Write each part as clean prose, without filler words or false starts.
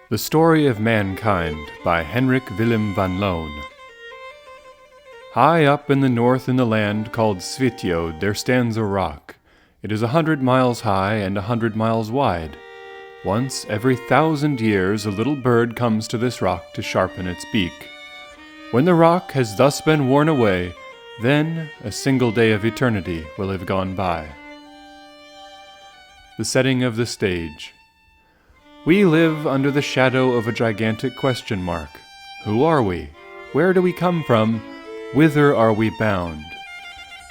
The Story of Mankind by Henrik Willem van Loon. High up in the north in the land called Svitjod there stands a rock. It is 100 miles high and 100 miles wide. Once every 1,000 years a little bird comes to this rock to sharpen its beak. When the rock has thus been worn away, then a single day of eternity will have gone by. The setting of the stage. We live under the shadow of a gigantic question mark. Who are we? Where do we come from? Whither are we bound?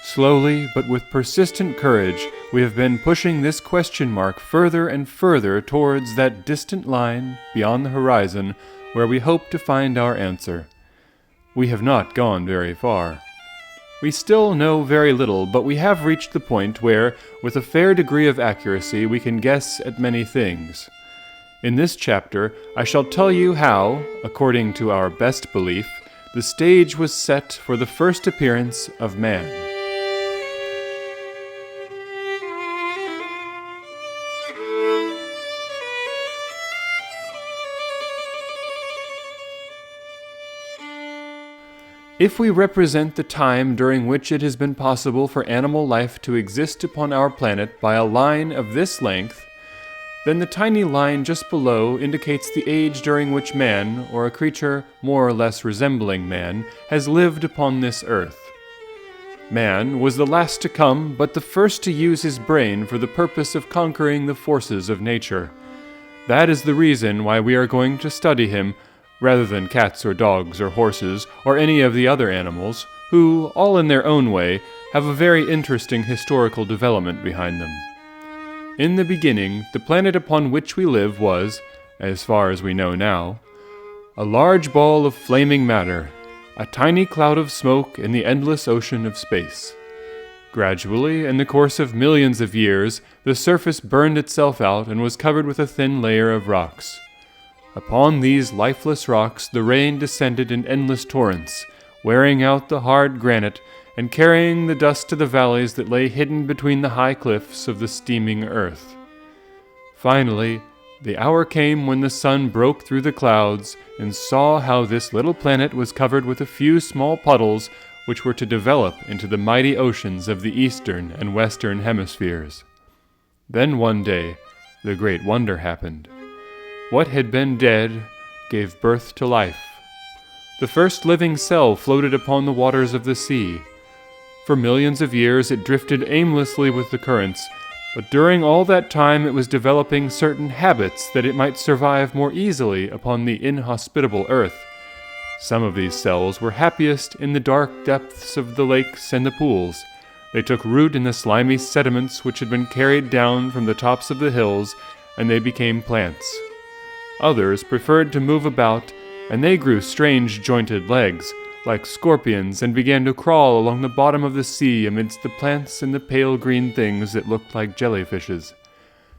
Slowly, but with persistent courage, we have been pushing this question mark further and further towards that distant line beyond the horizon where we hope to find our answer. We have not gone very far. We still know very little, but we have reached the point where, with a fair degree of accuracy, we can guess at many things. In this chapter, I shall tell you how, according to our best belief, the stage was set for the first appearance of man. If we represent the time during which it has been possible for animal life to exist upon our planet by a line of this length, then the tiny line just below indicates the age during which man, or a creature more or less resembling man, has lived upon this earth. Man was the last to come, but the first to use his brain for the purpose of conquering the forces of nature. That is the reason why we are going to study him, rather than cats or dogs or horses or any of the other animals, who, all in their own way, have a very interesting historical development behind them. In the beginning, the planet upon which we live was, as far as we know now, a large ball of flaming matter, a tiny cloud of smoke in the endless ocean of space. Gradually, in the course of millions of years, the surface burned itself out and was covered with a thin layer of rocks. Upon these lifeless rocks the rain descended in endless torrents, wearing out the hard granite and carrying the dust to the valleys that lay hidden between the high cliffs of the steaming earth. Finally, the hour came when the sun broke through the clouds and saw how this little planet was covered with a few small puddles which were to develop into the mighty oceans of the eastern and western hemispheres. Then one day, the great wonder happened. What had been dead gave birth to life. The first living cell floated upon the waters of the sea. For millions of years it drifted aimlessly with the currents, but during all that time it was developing certain habits that it might survive more easily upon the inhospitable earth. Some of these cells were happiest in the dark depths of the lakes and the pools. They took root in the slimy sediments which had been carried down from the tops of the hills, and they became plants. Others preferred to move about, and they grew strange jointed legs, like scorpions, and began to crawl along the bottom of the sea amidst the plants and the pale green things that looked like jellyfishes.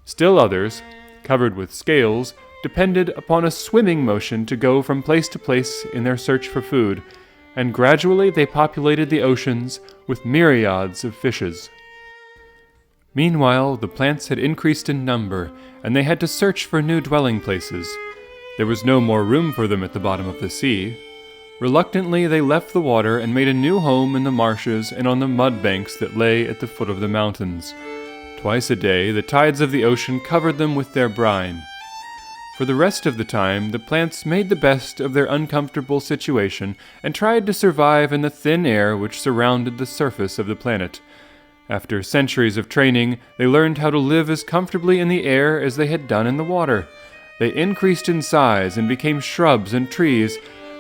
Still others, covered with scales, depended upon a swimming motion to go from place to place in their search for food, and gradually they populated the oceans with myriads of fishes. Meanwhile, the plants had increased in number, and they had to search for new dwelling places. There was no more room for them at the bottom of the sea. Reluctantly, they left the water and made a new home in the marshes and on the mud banks that lay at the foot of the mountains. Twice a day, the tides of the ocean covered them with their brine. For the rest of the time, the plants made the best of their uncomfortable situation and tried to survive in the thin air which surrounded the surface of the planet. After centuries of training, they learned how to live as comfortably in the air as they had done in the water. They increased in size and became shrubs and trees,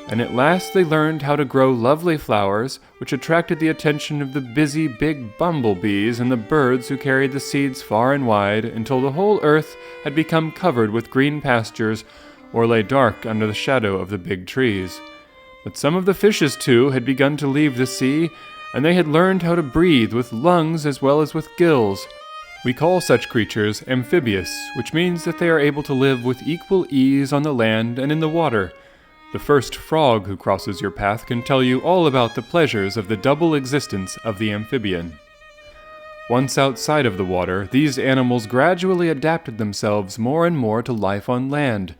and at last they learned how to grow lovely flowers, which attracted the attention of the busy big bumblebees and the birds who carried the seeds far and wide until the whole earth had become covered with green pastures or lay dark under the shadow of the big trees. But some of the fishes, too, had begun to leave the sea, and they had learned how to breathe with lungs as well as with gills. We call such creatures amphibious, which means that they are able to live with equal ease on the land and in the water. The first frog who crosses your path can tell you all about the pleasures of the double existence of the amphibian. Once outside of the water, these animals gradually adapted themselves more and more to life on land.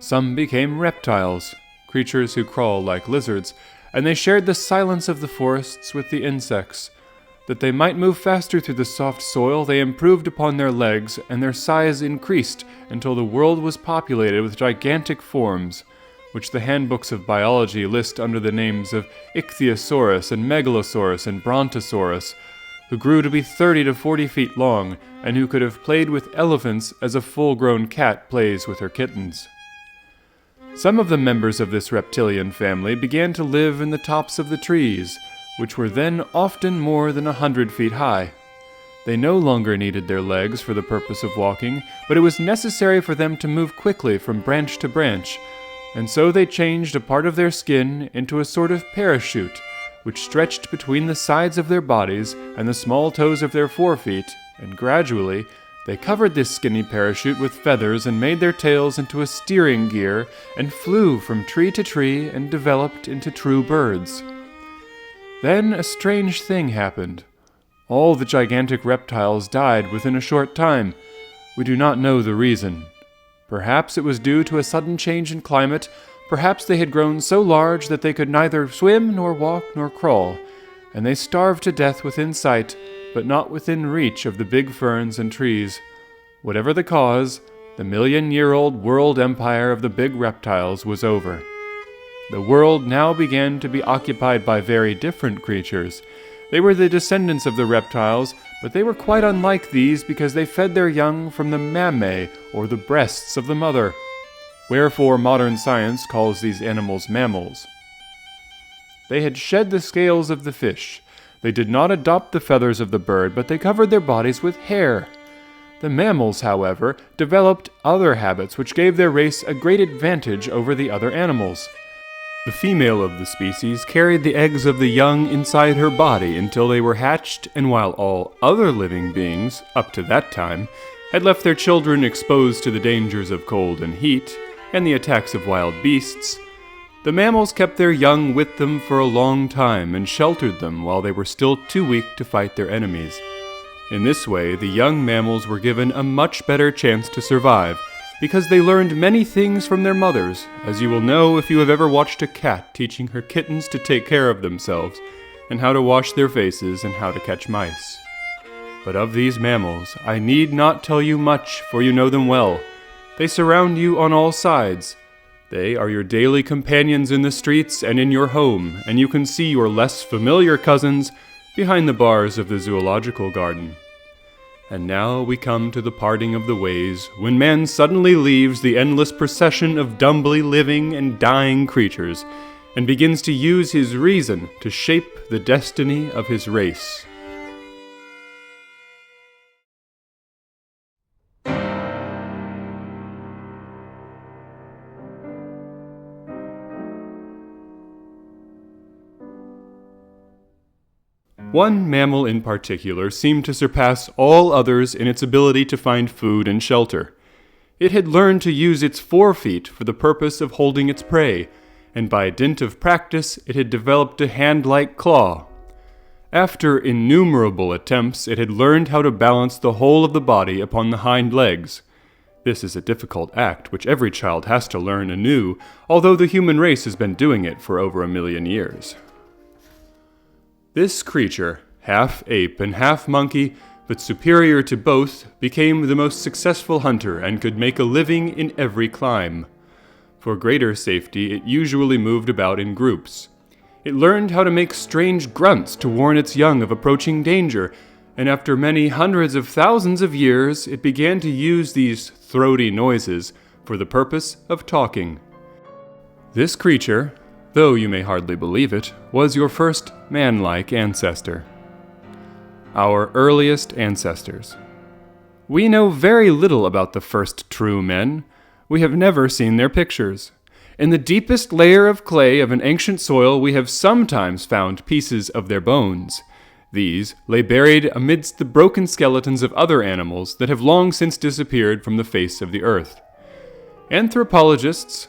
Some became reptiles, creatures who crawl like lizards, and they shared the silence of the forests with the insects. That they might move faster through the soft soil, they improved upon their legs, and their size increased until the world was populated with gigantic forms, which the handbooks of biology list under the names of Ichthyosaurus and Megalosaurus and Brontosaurus, who grew to be 30 to 40 feet long, and who could have played with elephants as a full-grown cat plays with her kittens. Some of the members of this reptilian family began to live in the tops of the trees, which were then often more than 100 feet high. They no longer needed their legs for the purpose of walking, but it was necessary for them to move quickly from branch to branch, and so they changed a part of their skin into a sort of parachute, which stretched between the sides of their bodies and the small toes of their forefeet, and gradually they covered this skinny parachute with feathers and made their tails into a steering gear and flew from tree to tree and developed into true birds. Then a strange thing happened. All the gigantic reptiles died within a short time. We do not know the reason. Perhaps it was due to a sudden change in climate. Perhaps they had grown so large that they could neither swim nor walk nor crawl, and they starved to death within sight, but not within reach of the big ferns and trees. Whatever the cause, the million-year-old world empire of the big reptiles was over. The world now began to be occupied by very different creatures. They were the descendants of the reptiles, but they were quite unlike these because they fed their young from the mammae, or the breasts of the mother. Wherefore modern science calls these animals mammals. They had shed the scales of the fish. They did not adopt the feathers of the bird, but they covered their bodies with hair. The mammals, however, developed other habits which gave their race a great advantage over the other animals. The female of the species carried the eggs of the young inside her body until they were hatched, and while all other living beings, up to that time, had left their children exposed to the dangers of cold and heat, and the attacks of wild beasts, the mammals kept their young with them for a long time and sheltered them while they were still too weak to fight their enemies. In this way, the young mammals were given a much better chance to survive, because they learned many things from their mothers, as you will know if you have ever watched a cat teaching her kittens to take care of themselves, and how to wash their faces and how to catch mice. But of these mammals, I need not tell you much, for you know them well. They surround you on all sides. They are your daily companions in the streets and in your home, and you can see your less familiar cousins behind the bars of the zoological garden. And now we come to the parting of the ways, when man suddenly leaves the endless procession of dumbly living and dying creatures, and begins to use his reason to shape the destiny of his race. One mammal in particular seemed to surpass all others in its ability to find food and shelter. It had learned to use its forefeet for the purpose of holding its prey, and by dint of practice it had developed a hand-like claw. After innumerable attempts, it had learned how to balance the whole of the body upon the hind legs. This is a difficult act which every child has to learn anew, although the human race has been doing it for over 1,000,000 years. This creature, half ape and half monkey, but superior to both, became the most successful hunter and could make a living in every clime. For greater safety, it usually moved about in groups. It learned how to make strange grunts to warn its young of approaching danger, and after many hundreds of thousands of years, it began to use these throaty noises for the purpose of talking. This creature, though you may hardly believe it, was your first man-like ancestor. Our earliest ancestors. We know very little about the first true men. We have never seen their pictures. In the deepest layer of clay of an ancient soil, we have sometimes found pieces of their bones. These lay buried amidst the broken skeletons of other animals that have long since disappeared from the face of the earth. Anthropologists,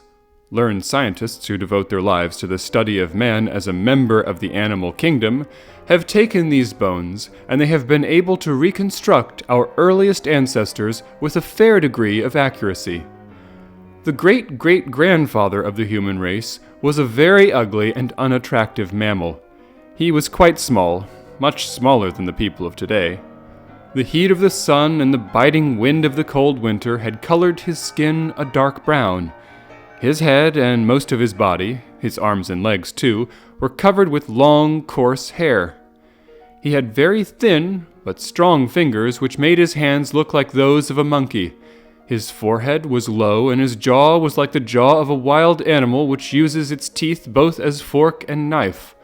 learned scientists who devote their lives to the study of man as a member of the animal kingdom, have taken these bones, and they have been able to reconstruct our earliest ancestors with a fair degree of accuracy. The great-great-grandfather of the human race was a very ugly and unattractive mammal. He was quite small, much smaller than the people of today. The heat of the sun and the biting wind of the cold winter had colored his skin a dark brown. His head and most of his body, his arms and legs too, were covered with long, coarse hair. He had very thin but strong fingers which made his hands look like those of a monkey. His forehead was low, and his jaw was like the jaw of a wild animal which uses its teeth both as fork and knife.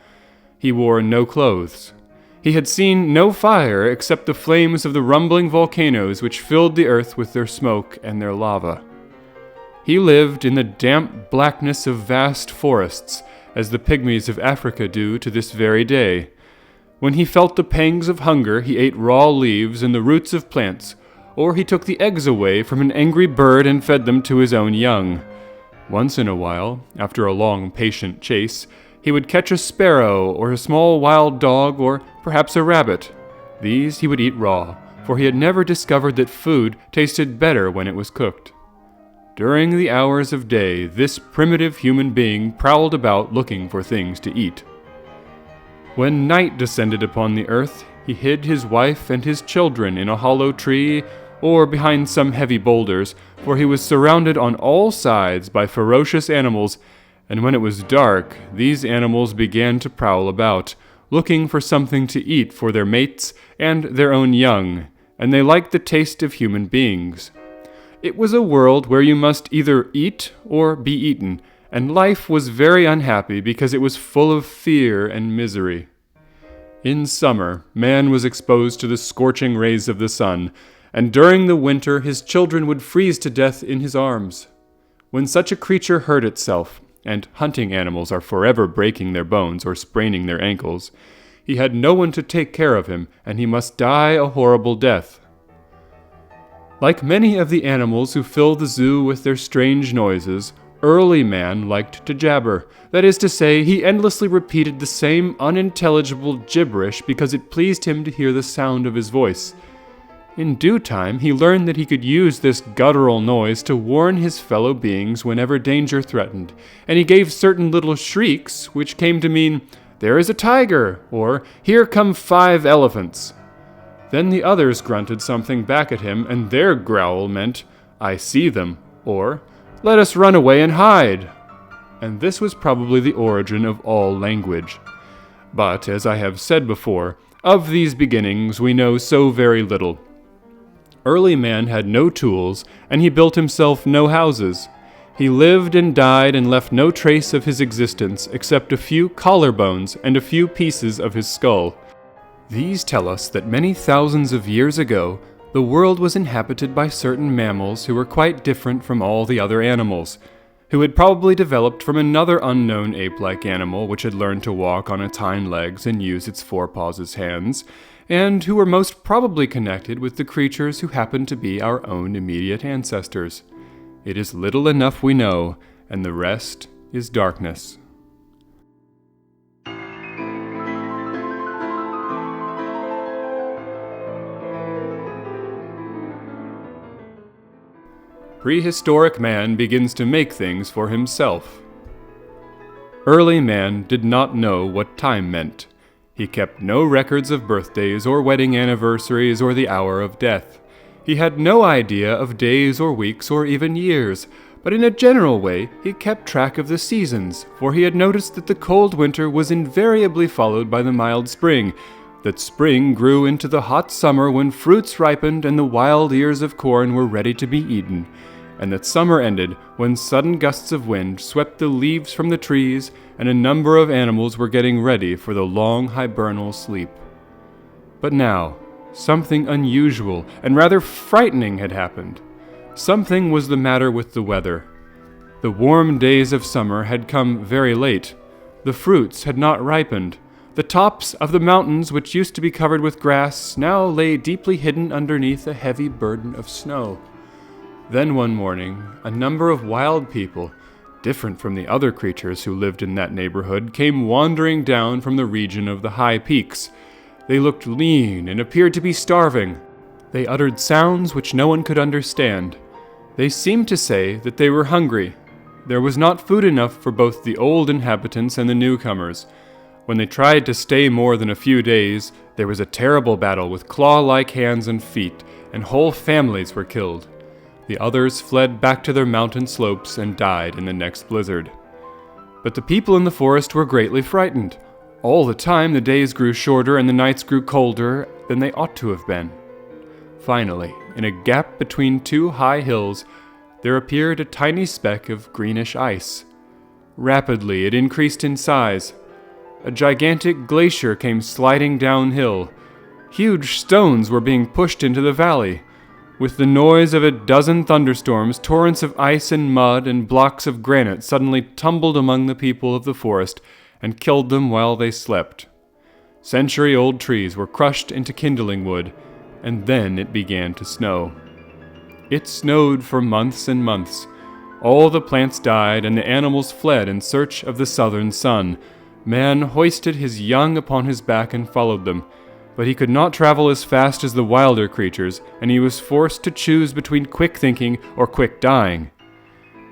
He wore no clothes. He had seen no fire except the flames of the rumbling volcanoes which filled the earth with their smoke and their lava. He lived in the damp blackness of vast forests, as the pygmies of Africa do to this very day. When he felt the pangs of hunger, he ate raw leaves and the roots of plants, or he took the eggs away from an angry bird and fed them to his own young. Once in a while, after a long, patient chase, he would catch a sparrow or a small wild dog or perhaps a rabbit. These he would eat raw, for he had never discovered that food tasted better when it was cooked. During the hours of day, this primitive human being prowled about looking for things to eat. When night descended upon the earth, he hid his wife and his children in a hollow tree or behind some heavy boulders, for he was surrounded on all sides by ferocious animals, and when it was dark, these animals began to prowl about, looking for something to eat for their mates and their own young, and they liked the taste of human beings. It was a world where you must either eat or be eaten, and life was very unhappy because it was full of fear and misery. In summer, man was exposed to the scorching rays of the sun, and during the winter his children would freeze to death in his arms. When such a creature hurt itself, and hunting animals are forever breaking their bones or spraining their ankles, he had no one to take care of him, and he must die a horrible death. Like many of the animals who fill the zoo with their strange noises, early man liked to jabber. That is to say, he endlessly repeated the same unintelligible gibberish because it pleased him to hear the sound of his voice. In due time, he learned that he could use this guttural noise to warn his fellow beings whenever danger threatened, and he gave certain little shrieks which came to mean, "There is a tiger," or "Here come 5 elephants." Then the others grunted something back at him, and their growl meant, "I see them," or "Let us run away and hide." And this was probably the origin of all language. But, as I have said before, of these beginnings we know so very little. Early man had no tools, and he built himself no houses. He lived and died and left no trace of his existence except a few collarbones and a few pieces of his skull. These tell us that many thousands of years ago, the world was inhabited by certain mammals who were quite different from all the other animals, who had probably developed from another unknown ape-like animal which had learned to walk on its hind legs and use its forepaws as hands, and who were most probably connected with the creatures who happened to be our own immediate ancestors. It is little enough we know, and the rest is darkness. Prehistoric man begins to make things for himself. Early man did not know what time meant. He kept no records of birthdays or wedding anniversaries or the hour of death. He had no idea of days or weeks or even years, but in a general way he kept track of the seasons, for he had noticed that the cold winter was invariably followed by the mild spring, that spring grew into the hot summer when fruits ripened and the wild ears of corn were ready to be eaten, and that summer ended when sudden gusts of wind swept the leaves from the trees and a number of animals were getting ready for the long hibernal sleep. But now, something unusual and rather frightening had happened. Something was the matter with the weather. The warm days of summer had come very late. The fruits had not ripened. The tops of the mountains, which used to be covered with grass, now lay deeply hidden underneath a heavy burden of snow. Then one morning, a number of wild people, different from the other creatures who lived in that neighborhood, came wandering down from the region of the high peaks. They looked lean and appeared to be starving. They uttered sounds which no one could understand. They seemed to say that they were hungry. There was not food enough for both the old inhabitants and the newcomers. When they tried to stay more than a few days, there was a terrible battle with claw-like hands and feet, and whole families were killed. The others fled back to their mountain slopes and died in the next blizzard. But the people in the forest were greatly frightened. All the time the days grew shorter and the nights grew colder than they ought to have been. Finally, in a gap between two high hills, there appeared a tiny speck of greenish ice. Rapidly it increased in size. A gigantic glacier came sliding downhill. Huge stones were being pushed into the valley. With the noise of a dozen thunderstorms, torrents of ice and mud and blocks of granite suddenly tumbled among the people of the forest and killed them while they slept. Century-old trees were crushed into kindling wood, and then it began to snow. It snowed for months and months. All the plants died, and the animals fled in search of the southern sun. Man hoisted his young upon his back and followed them, but he could not travel as fast as the wilder creatures, and he was forced to choose between quick thinking or quick dying.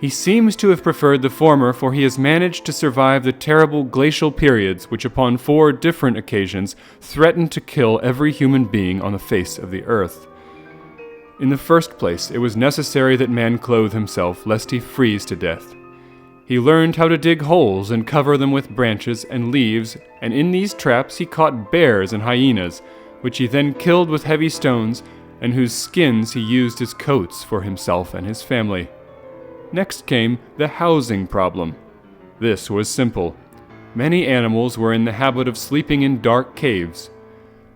He seems to have preferred the former, for he has managed to survive the terrible glacial periods which upon 4 different occasions threatened to kill every human being on the face of the earth. In the first place, it was necessary that man clothe himself, lest he freeze to death. He learned how to dig holes and cover them with branches and leaves, and in these traps he caught bears and hyenas, which he then killed with heavy stones, and whose skins he used as coats for himself and his family. Next came the housing problem. This was simple. Many animals were in the habit of sleeping in dark caves.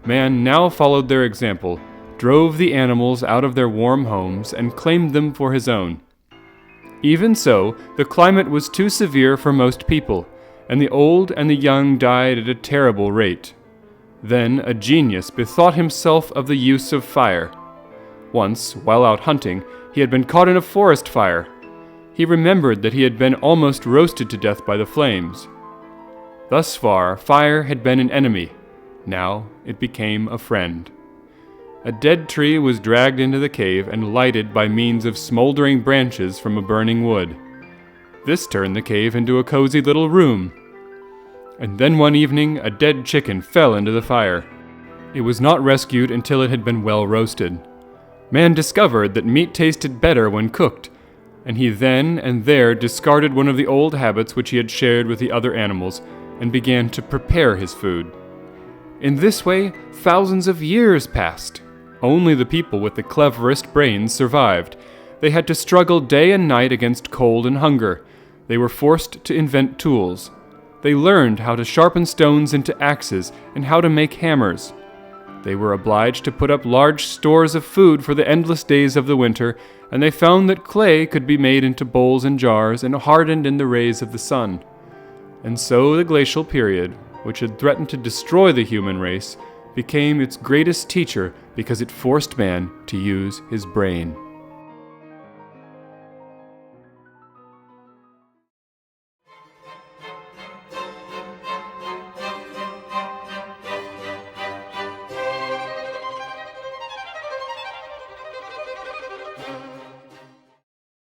Man now followed their example, drove the animals out of their warm homes, and claimed them for his own. Even so, the climate was too severe for most people, and the old and the young died at a terrible rate. Then a genius bethought himself of the use of fire. Once, while out hunting, he had been caught in a forest fire. He remembered that he had been almost roasted to death by the flames. Thus far, fire had been an enemy. Now it became a friend. A dead tree was dragged into the cave and lighted by means of smoldering branches from a burning wood. This turned the cave into a cozy little room. And then one evening, a dead chicken fell into the fire. It was not rescued until it had been well roasted. Man discovered that meat tasted better when cooked, and he then and there discarded one of the old habits which he had shared with the other animals and began to prepare his food. In this way, thousands of years passed. Only the people with the cleverest brains survived. They had to struggle day and night against cold and hunger. They were forced to invent tools. They learned how to sharpen stones into axes and how to make hammers. They were obliged to put up large stores of food for the endless days of the winter, and they found that clay could be made into bowls and jars and hardened in the rays of the sun. And so the glacial period, which had threatened to destroy the human race, became its greatest teacher because it forced man to use his brain.